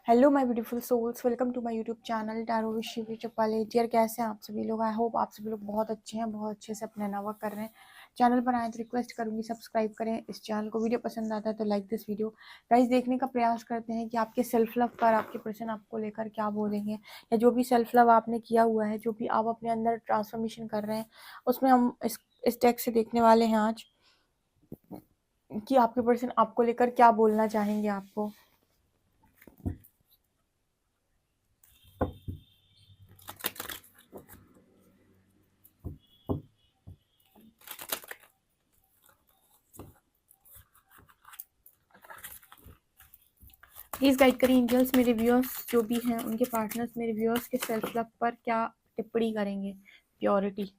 Hello my beautiful souls, welcome to my YouTube channel tarot with Shivi Chapale. Dear, कैसे हैं आप सभी लोग? आई होप आप सभी लोग बहुत अच्छे हैं, बहुत अच्छे से अपना नवा कर रहे हैं। चैनल पर आए तो रिक्वेस्ट करूंगी सब्सक्राइब करें इस चैनल को। वीडियो पसंद आता है तो लाइक दिस वीडियो। गाइस, देखने का प्रयास करते हैं कि आपके सेल्फ लव पर आपके पर्सन आपको लेकर क्या बोलेंगे, या जो भी सेल्फ लव आपने किया हुआ है, जो भी आप अपने अंदर ट्रांसफॉर्मेशन कर रहे हैं, उसमें हम इस टेक्स्ट से देखने वाले हैं आज कि आपके पर्सन आपको लेकर क्या बोलना चाहेंगे आपको। प्लीज़ गाइड करें एंजल्स, मेरे व्यूअर्स जो भी हैं उनके पार्टनर्स मेरे व्यूअर्स के सेल्फ लव पर क्या टिप्पणी करेंगे। Purity,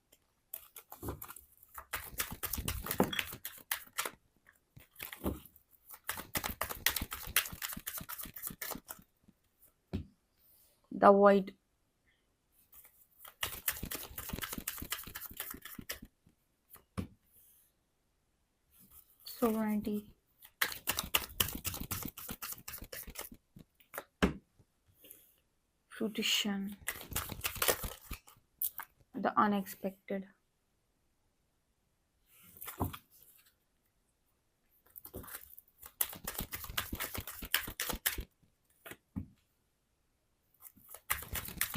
the void, sovereignty, fruition, the unexpected,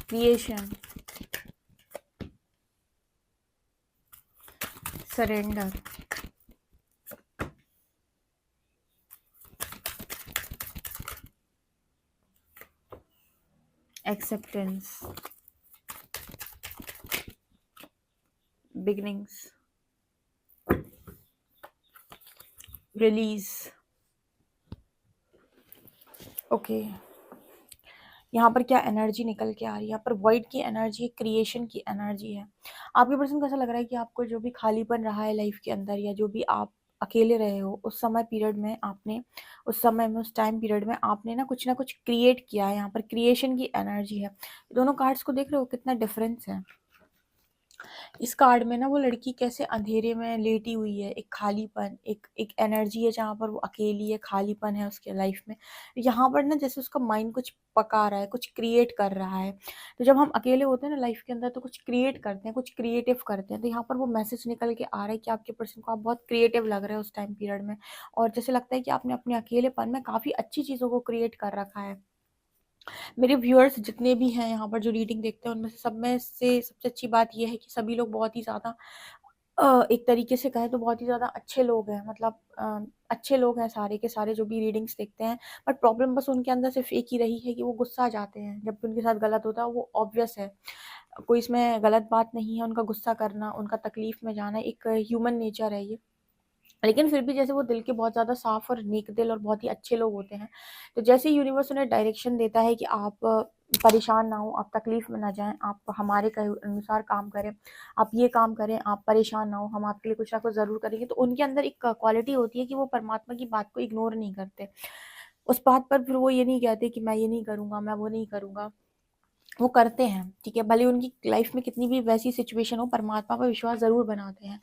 creation, surrender, acceptance, beginnings, release. Okay, यहाँ पर क्या एनर्जी निकल के आ रही है? यहाँ पर वाइड की एनर्जी, क्रिएशन की एनर्जी है। आपके पर्सन को ऐसा लग रहा है कि आपको जो भी खालीपन रहा है लाइफ के अंदर, या जो भी आप अकेले रहे हो उस समय पीरियड में, आपने उस समय में, उस टाइम पीरियड में आपने ना कुछ क्रिएट किया है। यहाँ पर क्रिएशन की एनर्जी है। दोनों कार्ड्स को देख रहे हो कितना डिफरेंस है। इस कार्ड में ना वो लड़की कैसे अंधेरे में लेटी हुई है, एक खालीपन, एक एनर्जी है जहाँ पर वो अकेली है, खालीपन है उसके लाइफ में। यहाँ पर ना जैसे उसका माइंड कुछ पका रहा है, कुछ क्रिएट कर रहा है। तो जब हम अकेले होते हैं ना लाइफ के अंदर, तो कुछ क्रिएट करते हैं, कुछ क्रिएटिव करते हैं। तो यहाँ पर वो मैसेज निकल के आ रहा है कि आपके पर्सन को आप बहुत क्रिएटिव लग रहे हो उस टाइम पीरियड में, और जैसे लगता है कि आपने अपने अकेलेपन में काफ़ी अच्छी चीज़ों को क्रिएट कर रखा है। मेरे व्यूअर्स जितने भी हैं यहाँ पर जो रीडिंग देखते हैं, उनमें से सब में से सबसे अच्छी बात यह है कि सभी लोग बहुत ही ज़्यादा एक तरीके से कहें तो बहुत ही ज़्यादा अच्छे लोग हैं। मतलब अच्छे लोग हैं सारे के सारे जो भी रीडिंग्स देखते हैं। बट प्रॉब्लम बस उनके अंदर सिर्फ एक ही रही है कि वो गुस्सा आ जाते हैं जब भी उनके साथ गलत होता है। वो ऑब्वियस है, कोई इसमें गलत बात नहीं है। उनका गुस्सा करना, उनका तकलीफ में जाना एक ह्यूमन नेचर है ये। लेकिन फिर भी जैसे वो दिल के बहुत ज़्यादा साफ और नेक दिल और बहुत ही अच्छे लोग होते हैं। तो जैसे यूनिवर्स उन्हें डायरेक्शन देता है कि आप परेशान ना हो, आप तकलीफ में ना जाएं, आप हमारे कहे अनुसार काम करें, आप ये काम करें, आप परेशान ना हो, हम आपके लिए कुछ ना कुछ ज़रूर करेंगे। तो उनके अंदर एक क्वालिटी होती है कि वो परमात्मा की बात को इग्नोर नहीं करते। उस बात पर फिर वो ये नहीं कहते कि मैं ये नहीं करूँगा, मैं वो नहीं करूँगा। वो करते हैं, ठीक है, भले उनकी लाइफ में कितनी भी वैसी सिचुएशन हो, परमात्मा पर विश्वास ज़रूर बनाते हैं।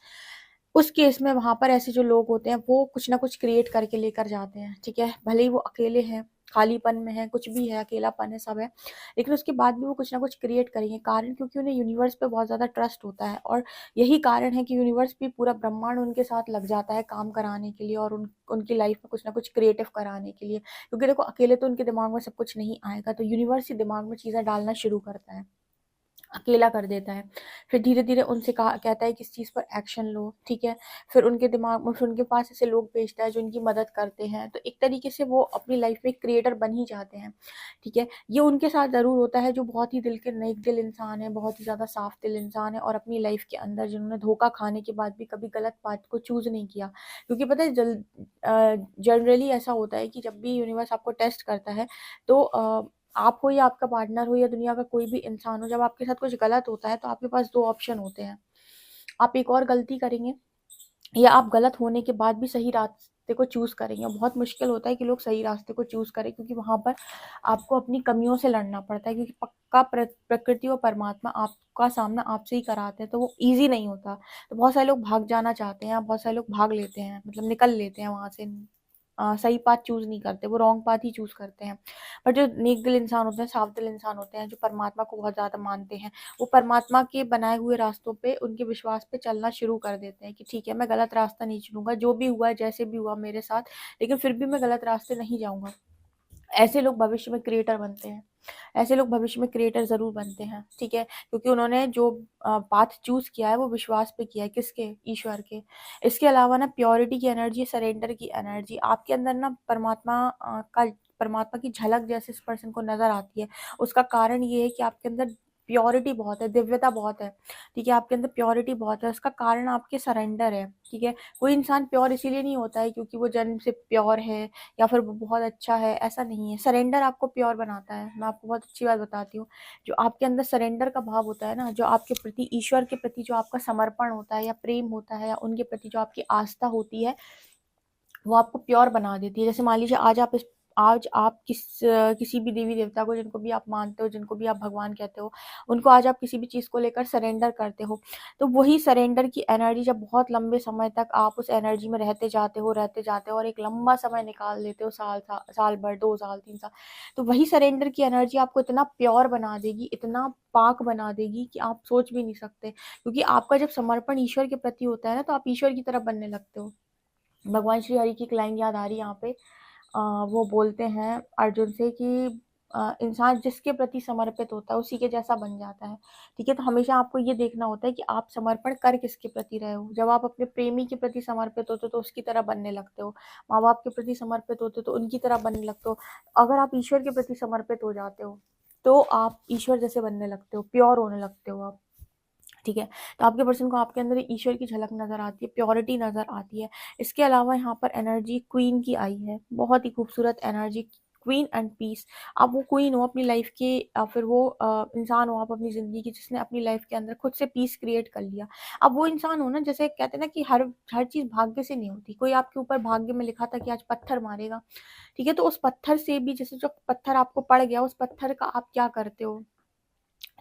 उस केस में वहाँ पर ऐसे जो लोग होते हैं वो कुछ ना कुछ क्रिएट करके लेकर जाते हैं, ठीक है। भले ही वो अकेले हैं, खालीपन में है, कुछ भी है, अकेलापन है, सब है, लेकिन उसके बाद भी वो कुछ ना कुछ क्रिएट करेंगे। कारण क्योंकि उन्हें यूनिवर्स पे बहुत ज़्यादा ट्रस्ट होता है, और यही कारण है कि यूनिवर्स भी, पूरा ब्रह्मांड उनके साथ लग जाता है काम कराने के लिए, और उनकी लाइफ में कुछ ना कुछ क्रिएटिव कराने के लिए। क्योंकि देखो, अकेले तो उनके दिमाग में सब कुछ नहीं आएगा, तो यूनिवर्स ही दिमाग में चीज़ें डालना शुरू करता है, अकेला कर देता है। फिर धीरे-धीरे उनसे कहा कहता है कि इस चीज़ पर एक्शन लो, ठीक है। फिर उनके दिमाग में, फिर उनके पास ऐसे लोग भेजता है जो उनकी मदद करते हैं। तो एक तरीके से वो अपनी लाइफ में क्रिएटर बन ही जाते हैं, ठीक है। ये उनके साथ ज़रूर होता है जो बहुत ही दिल के नेक दिल इंसान है, बहुत ही ज़्यादा साफ दिल इंसान है, और अपनी लाइफ के अंदर जिन्होंने धोखा खाने के बाद भी कभी गलत बात को चूज़ नहीं किया। क्योंकि पता है, जनरली ऐसा होता है कि जब भी यूनिवर्स आपको टेस्ट करता है, तो आप हो या आपका पार्टनर हो या दुनिया का कोई भी इंसान हो, जब आपके साथ कुछ गलत होता है तो आपके पास 2 ऑप्शन होते हैं। आप एक और गलती करेंगे, या आप गलत होने के बाद भी सही रास्ते को चूज़ करेंगे। बहुत मुश्किल होता है कि लोग सही रास्ते को चूज़ करें, क्योंकि वहाँ पर आपको अपनी कमियों से लड़ना पड़ता है, क्योंकि पक्का प्रकृति और परमात्मा आपका सामना आपसे ही कराते हैं, तो वो ईज़ी नहीं होता। तो बहुत सारे लोग भाग जाना चाहते हैं, बहुत सारे लोग भाग लेते हैं, मतलब निकल लेते हैं वहाँ से, सही पाथ चूज़ नहीं करते, वो रॉन्ग पाथ ही चूज़ करते हैं। पर जो नेक दिल इंसान होते हैं, साफ दिल इंसान होते हैं, जो परमात्मा को बहुत ज़्यादा मानते हैं, वो परमात्मा के बनाए हुए रास्तों पे, उनके विश्वास पे चलना शुरू कर देते हैं कि ठीक है, मैं गलत रास्ता नहीं चुनूँगा, जो भी हुआ, जैसे भी हुआ मेरे साथ, लेकिन फिर भी मैं गलत रास्ते नहीं जाऊँगा। ऐसे लोग भविष्य में क्रिएटर बनते हैं। ऐसे लोग भविष्य में क्रिएटर ज़रूर बनते हैं, ठीक है? क्योंकि उन्होंने जो पाथ चूज़ किया है वो विश्वास पे किया है, किसके? ईश्वर के। इसके अलावा ना प्योरिटी की एनर्जी, सरेंडर की एनर्जी आपके अंदर ना परमात्मा की झलक जैसे इस पर्सन को नज़र आती है। उसका कारण ये है कि आपके अंदर प्योरिटी बहुत है, दिव्यता बहुत है, ठीक है? आपके अंदर प्योरिटी बहुत है, उसका कारण आपके सरेंडर है, ठीक है? कोई इंसान प्योर इसीलिए नहीं होता है क्योंकि वो जन्म से प्योर है या फिर वो बहुत अच्छा है, ऐसा नहीं है। सरेंडर आपको प्योर बनाता है। मैं आपको बहुत अच्छी बात बताती हूँ, जो आपके अंदर सरेंडर का भाव होता है ना, जो आपके प्रति ईश्वर के प्रति जो आपका समर्पण होता है या प्रेम होता है या उनके प्रति जो आपकी आस्था होती है, वो आपको प्योर बना देती है। जैसे मान लीजिए आज आप किसी भी देवी देवता को, जिनको भी आप मानते हो, जिनको भी आप भगवान कहते हो, उनको आज आप किसी भी चीज़ को लेकर सरेंडर करते हो, तो वही सरेंडर की एनर्जी जब बहुत लंबे समय तक आप उस एनर्जी में रहते जाते हो और एक लंबा समय निकाल लेते हो, साल भर, 2 साल, 3 साल, तो वही सरेंडर की एनर्जी आपको इतना प्योर बना देगी, इतना पाक बना देगी कि आप सोच भी नहीं सकते। क्योंकि आपका जब समर्पण ईश्वर के प्रति होता है ना, तो आप ईश्वर की तरह बनने लगते हो। भगवान श्री हरि की एक लाइन याद आ रही है यहाँ पे। वो बोलते हैं अर्जुन से कि इंसान जिसके प्रति समर्पित होता है उसी के जैसा बन जाता है, ठीक है? तो हमेशा आपको ये देखना होता है कि आप समर्पण कर किसके प्रति रहे हो। जब आप अपने प्रेमी के प्रति समर्पित होते हो तो उसकी तरह बनने लगते हो, माँ बाप के प्रति समर्पित होते हो तो उनकी तरह बनने लगते हो। अगर आप ईश्वर के प्रति समर्पित हो जाते हो तो आप ईश्वर जैसे बनने लगते हो, प्योर होने लगते हो आप, ठीक है? तो आपके पर्सन को आपके अंदर ईश्वर की झलक नज़र आती है, प्योरिटी नज़र आती है। इसके अलावा यहाँ पर एनर्जी क्वीन की आई है, बहुत ही खूबसूरत एनर्जी, क्वीन एंड पीस। आप वो क्वीन हो अपनी लाइफ की, या फिर वो इंसान हो आप अपनी ज़िंदगी की, जिसने अपनी लाइफ के अंदर खुद से पीस क्रिएट कर लिया। अब वो इंसान हो ना, जैसे कहते हैं ना कि हर चीज़ भाग्य से नहीं होती। कोई आपके ऊपर भाग्य में लिखा था कि आज पत्थर मारेगा, ठीक है? तो उस पत्थर से भी, जैसे जो पत्थर आपको पड़ गया, उस पत्थर का आप क्या करते हो?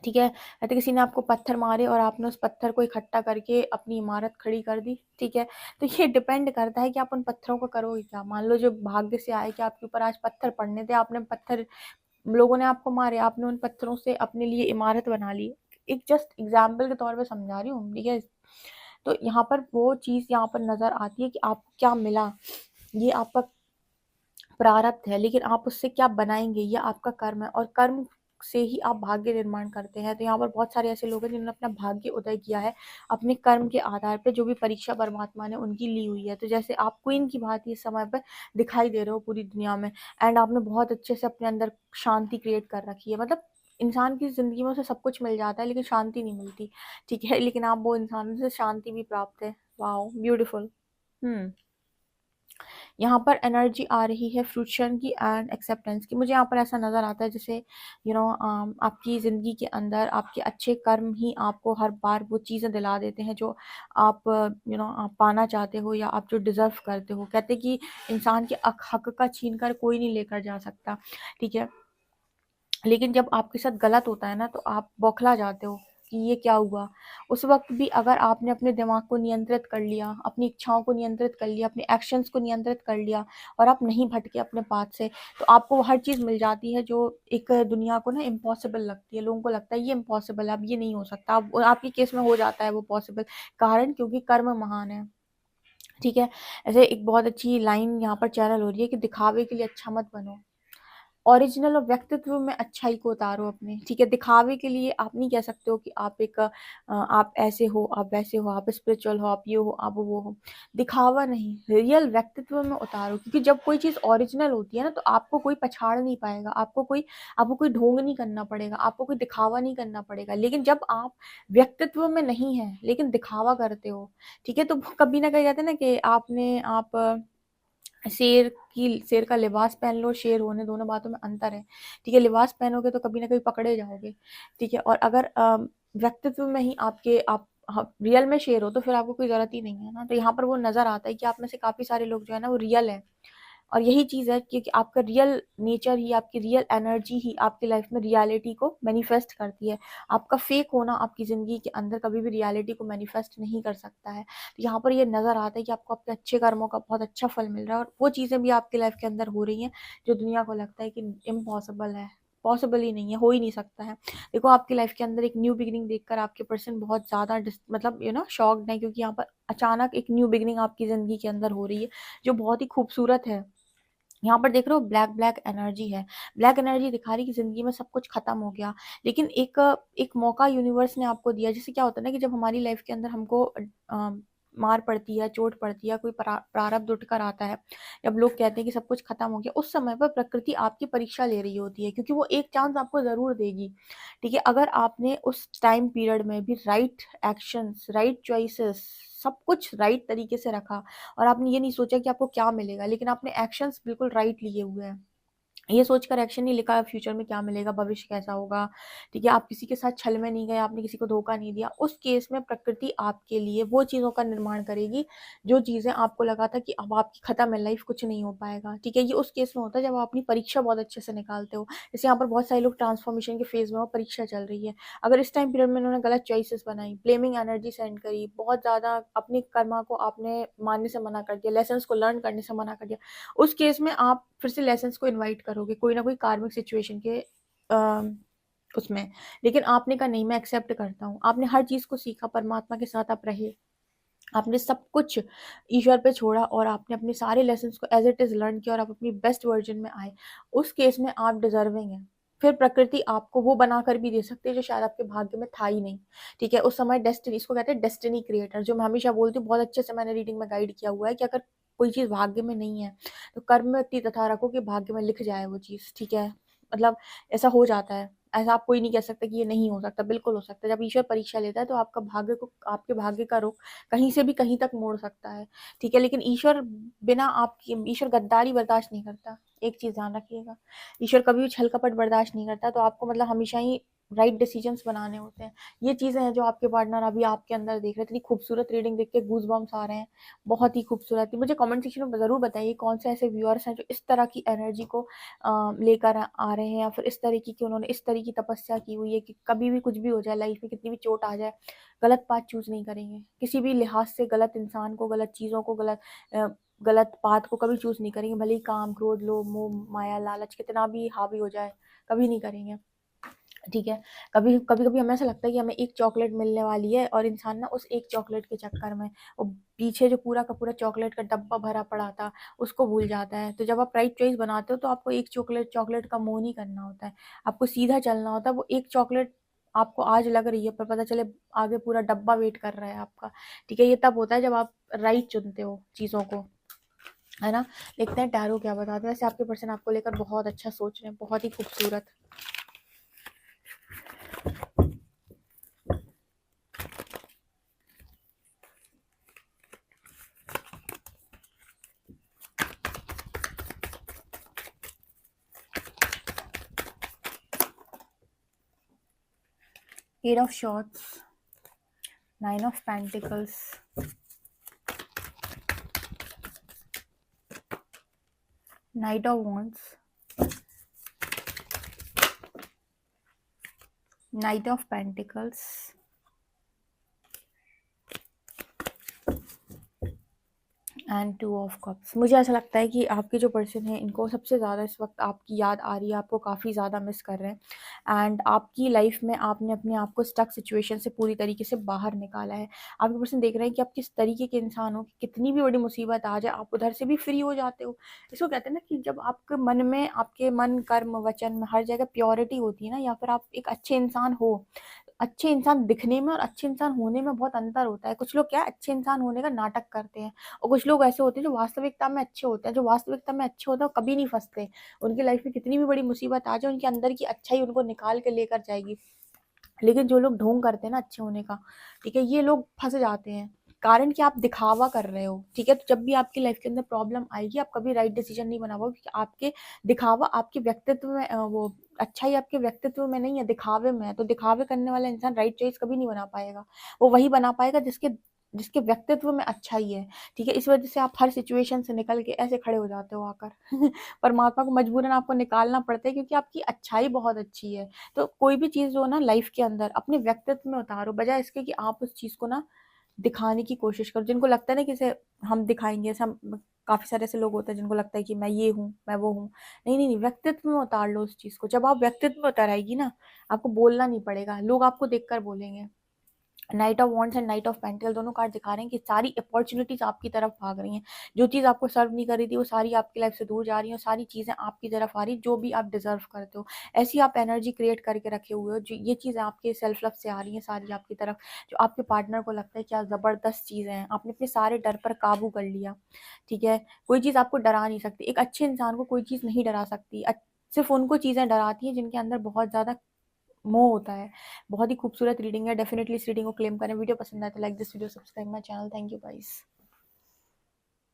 ठीक है? या तो किसी ने आपको पत्थर मारे और आपने उस पत्थर को इकट्ठा करके अपनी इमारत खड़ी कर दी, ठीक है? तो ये डिपेंड करता है कि आप उन पत्थरों को करोगे क्या? मान लो जो भाग्य से आए कि आपके ऊपर आज पत्थर पड़ने थे, आपने पत्थर, लोगों ने आपको मारे, आपने उन पत्थरों से अपने लिए इमारत बना ली। एक जस्ट एग्ज़ाम्पल के तौर पे समझा रही हूँ, ठीक है? तो यहाँ पर वो चीज़ यहाँ पर नज़र आती है कि आपको क्या मिला, ये आपका प्रारब्ध है, लेकिन आप उससे क्या बनाएँगे, ये आपका कर्म है, और कर्म से ही आप भाग्य निर्माण करते हैं। तो यहाँ पर बहुत सारे ऐसे लोग हैं जिन्होंने अपना भाग्य उदय किया है, अपने कर्म के आधार पे, जो भी परीक्षा परमात्मा ने उनकी ली हुई है। तो जैसे आप क्वीन की भांति इस समय पे दिखाई दे रहे हो पूरी दुनिया में, एंड आपने बहुत अच्छे से अपने अंदर शांति क्रिएट कर रखी है। मतलब इंसान की ज़िंदगी में उसे सब कुछ मिल जाता है लेकिन शांति नहीं मिलती, ठीक है? लेकिन आप वो इंसान हो जिसे शांति भी प्राप्त है। वॉव! ब्यूटीफुल। हुँ। यहाँ पर एनर्जी आ रही है फ्रूक्शन की एंड एक्सेप्टेंस की। मुझे यहाँ पर ऐसा नज़र आता है जैसे आपकी ज़िंदगी के अंदर आपके अच्छे कर्म ही आपको हर बार वो चीज़ें दिला देते हैं जो आप आप पाना चाहते हो या आप जो डिज़र्व करते हो। कहते हैं कि इंसान के हक का छीन कर कोई नहीं लेकर जा सकता, ठीक है? लेकिन जब आपके साथ गलत होता है ना, तो आप बौखला जाते हो कि ये क्या हुआ? उस वक़्त भी अगर आपने अपने दिमाग को नियंत्रित कर लिया, अपनी इच्छाओं को नियंत्रित कर लिया, अपने एक्शंस को नियंत्रित कर लिया और आप नहीं भटके अपने पाथ से, तो आपको वो हर चीज़ मिल जाती है जो एक दुनिया को ना इम्पॉसिबल लगती है। लोगों को लगता है ये इम्पॉसिबल है, अब ये नहीं हो सकता। अब आपके केस में हो जाता है वो पॉसिबल। कारण क्योंकि कर्म महान है, ठीक है? ऐसे एक बहुत अच्छी लाइन यहाँ पर चैनल हो रही है कि दिखावे के लिए अच्छा मत बनो। ओरिजिनल और व्यक्तित्व में अच्छाई को उतारो अपने, ठीक है? दिखावे के लिए आप नहीं कह सकते हो कि आप ऐसे हो, आप वैसे हो, आप स्पिरिचुअल हो, आप ये हो, आप वो हो। दिखावा नहीं, रियल व्यक्तित्व में उतारो, क्योंकि जब कोई चीज़ ओरिजिनल होती है ना, तो आपको कोई पछाड़ नहीं पाएगा, आपको कोई ढोंग नहीं करना पड़ेगा, आपको कोई दिखावा नहीं करना पड़ेगा। लेकिन जब आप व्यक्तित्व में नहीं हैं, लेकिन दिखावा करते हो, ठीक है? तो कभी ना कहीं कहते हैं ना कि आप शेर का लिबास पहन लो, शेर होने, दोनों बातों में अंतर है, ठीक है? लिबास पहनोगे तो कभी ना कभी पकड़े जाओगे, ठीक है? और अगर व्यक्तित्व में ही आप रियल में शेर हो तो फिर आपको कोई ज़रूरत ही नहीं है ना। तो यहाँ पर वो नज़र आता है कि आप में से काफ़ी सारे लोग जो है ना वो रियल हैं, और यही चीज़ है क्योंकि आपका रियल नेचर ही, आपकी रियल एनर्जी ही आपकी लाइफ में रियलिटी को मैनिफेस्ट करती है। आपका फेक होना आपकी ज़िंदगी के अंदर कभी भी रियलिटी को मैनिफेस्ट नहीं कर सकता है। तो यहाँ पर ये नज़र आता है कि आपको आपके अच्छे कर्मों का बहुत अच्छा फल मिल रहा है और वो चीज़ें भी आपकी लाइफ के अंदर हो रही हैं जो दुनिया को लगता है कि इम्पॉसिबल है, पॉसिबल ही नहीं है, हो ही नहीं सकता है। देखो आपकी लाइफ के अंदर एक न्यू बिगिनिंग देखकर आपके पर्सन बहुत ज़्यादा मतलब शॉक्ड है, क्योंकि यहाँ पर अचानक एक न्यू बिगिनिंग आपकी ज़िंदगी के अंदर हो रही है जो बहुत ही खूबसूरत है। यहाँ पर देख रहे हो ब्लैक ब्लैक एनर्जी है। ब्लैक एनर्जी दिखा रही कि ज़िंदगी में सब कुछ ख़त्म हो गया। लेकिन एक एक मौका यूनिवर्स ने आपको दिया। जैसे क्या होता है ना कि जब हमारी लाइफ के अंदर हमको मार पड़ती है, चोट पड़ती है, कोई प्रारब्ध उठकर आता है, जब लोग कहते हैं कि सब कुछ ख़त्म हो गया, उस समय पर प्रकृति आपकी परीक्षा ले रही होती है, क्योंकि वो एक चांस आपको ज़रूर देगी। ठीक है? अगर आपने उस टाइम पीरियड में भी राइट एक्शंस, राइट चॉइसेस, सब कुछ राइट तरीके से रखा और आपने ये नहीं सोचा कि आपको क्या मिलेगा, लेकिन आपने एक्शंस बिल्कुल राइट लिए हुए हैं। ये सोचकर एक्शन नहीं लिखा फ्यूचर में क्या मिलेगा, भविष्य कैसा होगा, ठीक है? आप किसी के साथ छल में नहीं गए, आपने किसी को धोखा नहीं दिया। उस केस में प्रकृति आपके लिए वो चीज़ों का निर्माण करेगी, जो चीज़ें आपको लगा था कि अब आपकी खत्म है लाइफ, कुछ नहीं हो पाएगा, ठीक है? ये उस केस में होता है जब आप अपनी परीक्षा बहुत अच्छे से निकालते हो। जैसे यहाँ पर बहुत सारे लोग ट्रांसफॉर्मेशन के फेज़ में हो, परीक्षा चल रही है। अगर इस टाइम पीरियड में उन्होंने गलत चॉइसेस बनाई, ब्लेमिंग एनर्जी सेंड करी, बहुत ज़्यादा अपनी कर्मा को आपने मानने से मना कर दिया, लेसन्स को लर्न करने से मना कर दिया, उस केस में आप फिर से लेसन्स को इनवाइट करोगे कोई ना कोई कार्मिक सिचुएशन के उसमें। लेकिन आपने कहा नहीं, मैं एक्सेप्ट करता हूँ। आपने हर चीज़ को सीखा, परमात्मा के साथ आप रहे, आपने सब कुछ ईश्वर पे छोड़ा और आपने अपने सारे लेसन्स को एज इट इज़ लर्न किया और आप अपनी बेस्ट वर्जन में आए। उस केस में आप डिजर्विंग हैं। फिर प्रकृति आपको वो बनाकर भी दे सकती है जो शायद आपके भाग्य में था ही नहीं, ठीक है? उस समय डेस्टिनी, इसको कहते हैं डेस्टिनी क्रिएटर, जो मैं हमेशा बोलती हूँ, बहुत अच्छे से मैंने रीडिंग में गाइड किया हुआ है कि अगर कोई चीज़ भाग्य में नहीं है तो कर्म में इतनी तथा रखो कि भाग्य में लिख जाए वो चीज़, ठीक है? मतलब ऐसा हो जाता है। ऐसा आप कोई नहीं कह सकता कि ये नहीं हो सकता, बिल्कुल हो सकता है। जब ईश्वर परीक्षा लेता है तो आपका भाग्य को, आपके भाग्य का रुख कहीं से भी कहीं तक मोड़ सकता है, ठीक है? लेकिन ईश्वर बिना आपकी, ईश्वर गद्दारी बर्दाश्त नहीं करता, एक चीज़ ध्यान रखिएगा। ईश्वर कभी भी छल कपट बर्दाश्त नहीं करता, तो आपको मतलब हमेशा ही राइट डिसीजंस बनाने होते हैं। ये चीज़ें हैं जो आपके पार्टनर अभी आपके अंदर देख रहे हैं। इतनी खूबसूरत रीडिंग देख के गूज़बम्प्स आ रहे हैं, बहुत ही खूबसूरत। मुझे कमेंट सेक्शन में ज़रूर बताइए कौन से ऐसे व्यूअर्स हैं जो इस तरह की एनर्जी को लेकर आ रहे हैं, या फिर इस तरीके की उन्होंने इस तरह की तपस्या की हुई है कि कभी भी कुछ भी हो जाए लाइफ में, कितनी भी चोट आ जाए, गलत पाथ चूज़ नहीं करेंगे। किसी भी लिहाज से गलत इंसान को, गलत चीज़ों को, गलत पाथ को कभी चूज़ नहीं करेंगे, भले ही काम, क्रोध, लोभ, मोह, माया, लालच कितना भी हावी हो जाए, कभी नहीं करेंगे, ठीक है? कभी-कभी हमें ऐसा लगता है कि हमें एक चॉकलेट मिलने वाली है और इंसान ना उस एक चॉकलेट के चक्कर में वो पीछे जो पूरा का पूरा चॉकलेट का डब्बा भरा पड़ा था, उसको भूल जाता है। तो जब आप राइट चॉइस बनाते हो तो आपको एक चॉकलेट चॉकलेट का मोह नहीं करना होता है, आपको सीधा चलना होता है। वो एक चॉकलेट आपको आज लग रही है, पर पता चले आगे पूरा डब्बा वेट कर रहा है आपका, ठीक है? ये तब होता है जब आप राइट चुनते हो चीज़ों को, है ना? देखते हैं टैरो क्या बताते हैं। वैसे आपके पर्सन आपको लेकर बहुत अच्छा सोच रहे हैं, बहुत ही खूबसूरत। Eight of Swords, Nine of Pentacles, Knight of Wands, Knight of Pentacles, and two of cups. मुझे ऐसा लगता है कि आपके जो पर्सन है इनको सबसे ज़्यादा इस वक्त आपकी याद आ रही है, आपको काफ़ी ज़्यादा मिस कर रहे हैं एंड आपकी लाइफ में आपने अपने आप को स्टक सिचुएशन से पूरी तरीके से बाहर निकाला है। आपके पर्सन देख रहे हैं कि आप किस तरीके के इंसान हो कि कितनी भी बड़ी मुसीबत आ जाए आप उधर से भी फ्री हो जाते हो। इसको कहते हैं ना कि जब आपके मन में, आपके मन, कर्म, वचन में हर जगह प्योरिटी होती है ना, या फिर आप एक अच्छे इंसान हो। अच्छे इंसान दिखने में और अच्छे इंसान होने में बहुत अंतर होता है। कुछ लोग क्या अच्छे इंसान होने का नाटक करते हैं और कुछ लोग ऐसे होते हैं जो वास्तविकता में अच्छे होते हैं। जो वास्तविकता में अच्छे होते हैं वो कभी नहीं फंसते। उनकी लाइफ में कितनी भी बड़ी मुसीबत आ जाए, उनके अंदर की अच्छाई उनको निकाल के लेकर जाएगी। लेकिन जो लोग ढोंग करते हैं ना अच्छे होने का, ठीक है, ये लोग फंस जाते हैं। कारण कि आप दिखावा कर रहे हो, ठीक है? तो जब भी आपकी लाइफ के अंदर प्रॉब्लम आएगी आप कभी राइट डिसीजन नहीं बना पाओगे, क्योंकि आपके दिखावा आपके व्यक्तित्व में वो अच्छाई आपके व्यक्तित्व में नहीं है, दिखावे में है। तो दिखावे करने वाला इंसान राइट चॉइस कभी नहीं बना पाएगा। वो वही बना पाएगा जिसके जिसके व्यक्तित्व में अच्छाई है, ठीक है? इस वजह से आप हर सिचुएशन से निकल के ऐसे खड़े हो जाते हो आकर। परमात्मा को मजबूरन आपको निकालना पड़ता है क्योंकि आपकी अच्छाई बहुत अच्छी है। तो कोई भी चीज़ जो है ना लाइफ के अंदर अपने व्यक्तित्व में उतारो, बजाय इसके कि आप उस चीज़ को ना दिखाने की कोशिश करो। जिनको लगता है ना कि इसे हम दिखाएँगे, ऐसे हम काफ़ी सारे ऐसे लोग होते हैं जिनको लगता है कि मैं ये हूँ, मैं वो हूँ। नहीं, नहीं, नहीं, व्यक्तित्व में उतार लो उस चीज़ को। जब आप व्यक्तित्व में उतर आएगी ना, आपको बोलना नहीं पड़ेगा, लोग आपको देखकर बोलेंगे। Night of wands and night of pentacle दोनों कार्ड दिखा रहे हैं कि सारी अपॉर्चुनिटीज आपकी तरफ भाग रही हैं। जो चीज़ आपको सर्व नहीं कर रही थी वो सारी आपकी लाइफ से दूर जा रही हैं, सारी चीज़ें आपकी तरफ आ रही, जो भी आप डिजर्व करते हो। ऐसी आप एनर्जी क्रिएट करके रखे हुए हो, जो ये चीज़ें आपके सेल्फ लव से आ रही हैं सारी आपकी तरफ। जो आपके पार्टनर को लगता है क्या ज़बरदस्त चीज़ें हैं, आपने अपने सारे डर पर काबू कर लिया, ठीक है? कोई चीज़ आपको डरा नहीं सकती। एक अच्छे इंसान को कोई चीज़ नहीं डरा सकती। सिर्फ उनको चीज़ें डराती हैं जिनके अंदर बहुत ज़्यादा मोह होता है। बहुत ही खूबसूरत रीडिंग है, डेफिनिटली इस रीडिंग को क्लेम करें। वीडियो पसंद आए तो like this video, subscribe my channel. Thank you guys.